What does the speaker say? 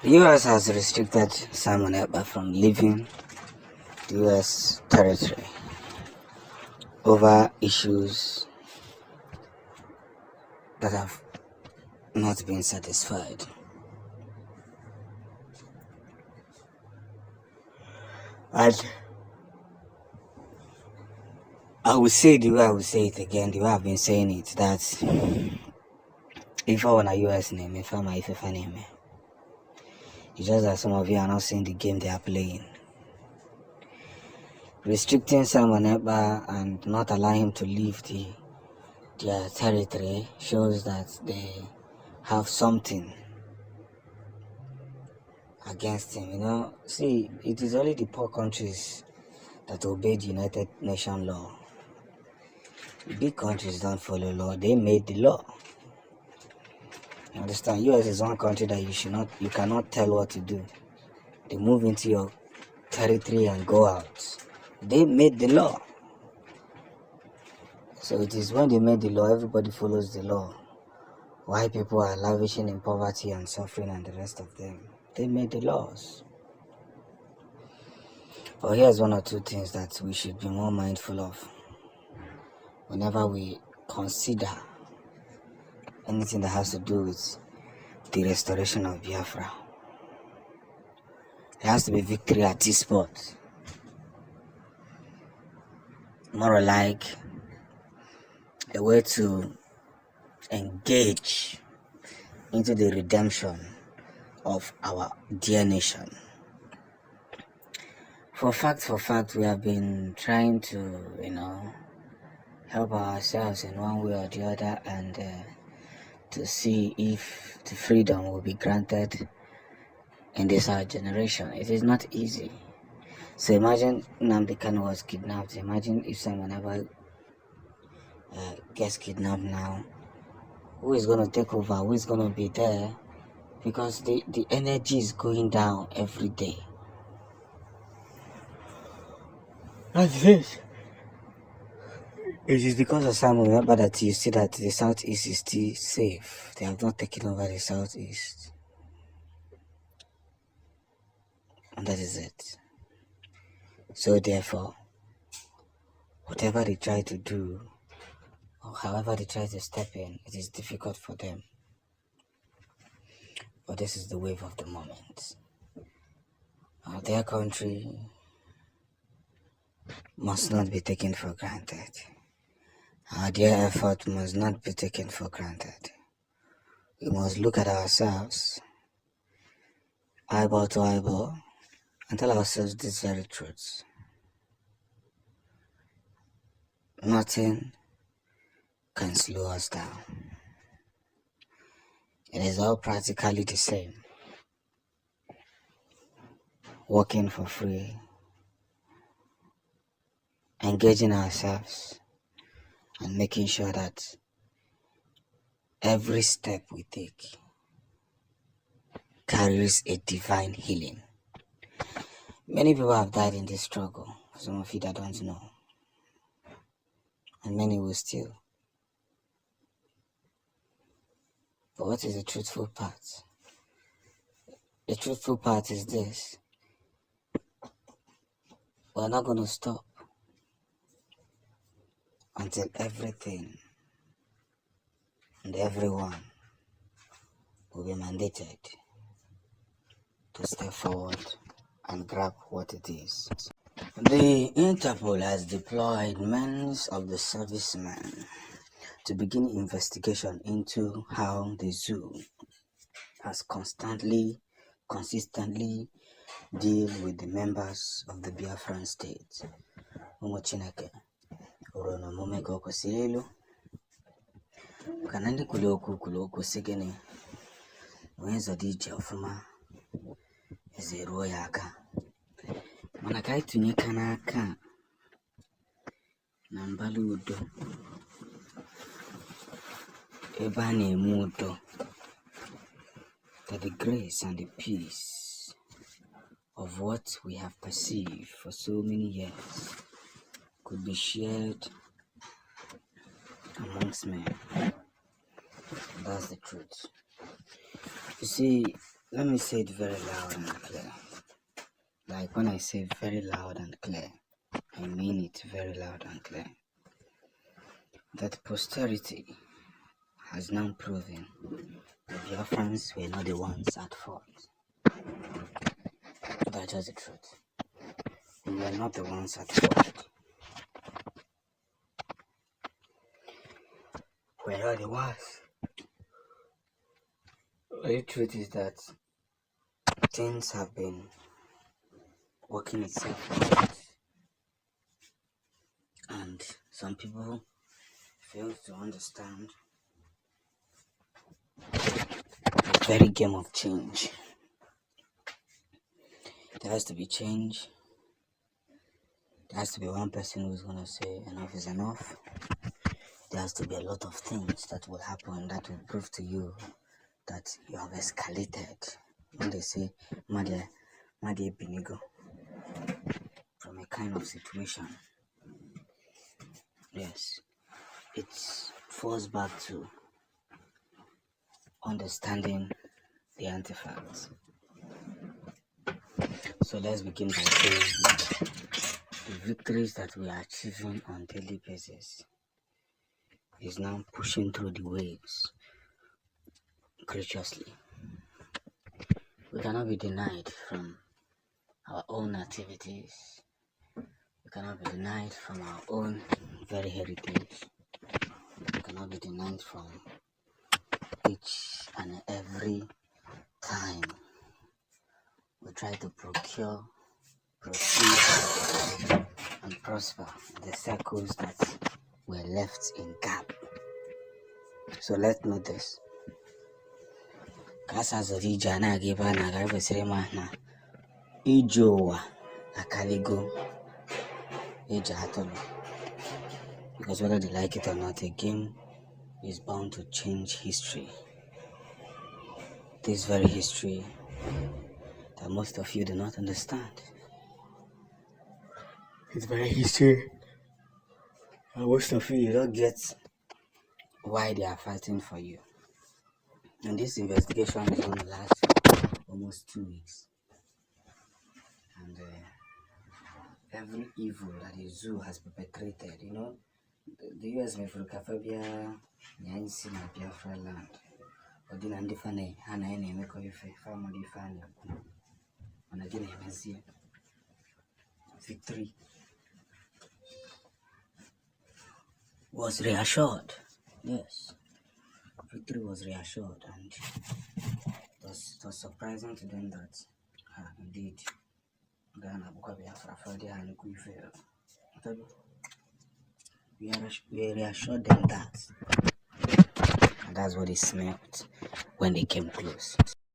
The US has restricted Simona from leaving the US territory over issues that have not been satisfied. And I will say the way I will say it again, the way I've been saying it, that if I want a US name, if I'm a name, it's just that some of you are not seeing the game they are playing. Restricting Simona and not allowing him to leave their territory shows that they have something against him. See, it is only the poor countries that obey the United Nations law. The big countries don't follow law. They made the law. You understand? US is one country that you cannot tell what to do. They move into your territory and go out. They made the law. So it is when they made the law, everybody follows the law. Why people are lavishing in poverty and suffering and the rest of them. They made the laws. But here's one or two things that we should be more mindful of whenever we consider anything that has to do with the restoration of Biafra. There has to be victory at this spot. More like a way to engage into the redemption of our dear nation. For fact, we have been trying to, help ourselves in one way or the other and to see if the freedom will be granted in this our generation. It is not easy. So imagine Nnamdi Kanu was kidnapped. Imagine if someone ever gets kidnapped now. Who is going to take over? Who is going to be there? Because the energy is going down every day. That's it. It is because of Simon, remember that you see that the southeast is still safe. They have not taken over the southeast. And that is it. So therefore, whatever they try to do, or however they try to step in, it is difficult for them. But this is the wave of the moment. Their country must not be taken for granted. Their effort must not be taken for granted. We must look at ourselves, eyeball to eyeball, and tell ourselves these very truths. Nothing can slow us down. It is all practically the same. Working for free, engaging ourselves, and making sure that every step we take carries a divine healing. Many people have died in this struggle, some of you that don't know, and many will still. But what is the truthful part? The truthful part is this: we're not going to stop until everything and everyone will be mandated to step forward and grab what it is. The Interpol has deployed men of the servicemen to begin investigation into how the zoo has consistently deal with the members of the Biafran state. Chineke uru na omume ka o kwesịrị elu ka na ndị kwuru okwu sị gịnị onye zọdị ije ọfụma eze ruo ya aka. Mana ka anyị tụnyeka n'aka na mbala udo ebe a na-eme udo, that the grace and the peace of what we have perceived for so many years could be shared amongst men. That's the truth. You see, Let me say it very loud and clear. Like when I say very loud and clear, I mean it very loud and clear. That posterity has now proven the Biafrans were not the ones at fault. That's just the truth. We were not the ones at fault. We're not the ones. The truth is that things have been working itself out, and some people fail to understand the very game of change. There has to be change. There has to be one person who's going to say enough is enough. There has to be a lot of things that will happen that will prove to you that you have escalated. When they say Madie Binigo, from a kind of situation. Yes, it falls back to understanding the antifacts. So let's begin by saying the victories that we are achieving on a daily basis is now pushing through the waves graciously. We cannot be denied from our own activities. We cannot be denied from our own very heritage. We cannot be denied from each and every time we try to procure, proceed, and prosper in the circles that were left in gap. So let's note this. Kasa Zorija na giba na gaibe sirema na ijowa akaligo ija atolo. Because whether they like it or not, a game is bound to change history. This very history that most of you do not understand. It's very history and most of you don't get why they are fighting for you. And this investigation is going to last for almost 2 weeks. And every evil that the zoo has perpetrated, the US may for Cafabia, Yansi, and Biafra land. But then I'm different, and I name a family fan. And again, I see victory was reassured. Yes, victory was reassured, and it was surprising to them that indeed Ghana Biafra we reassured them that, and that's what they smelled when they came close.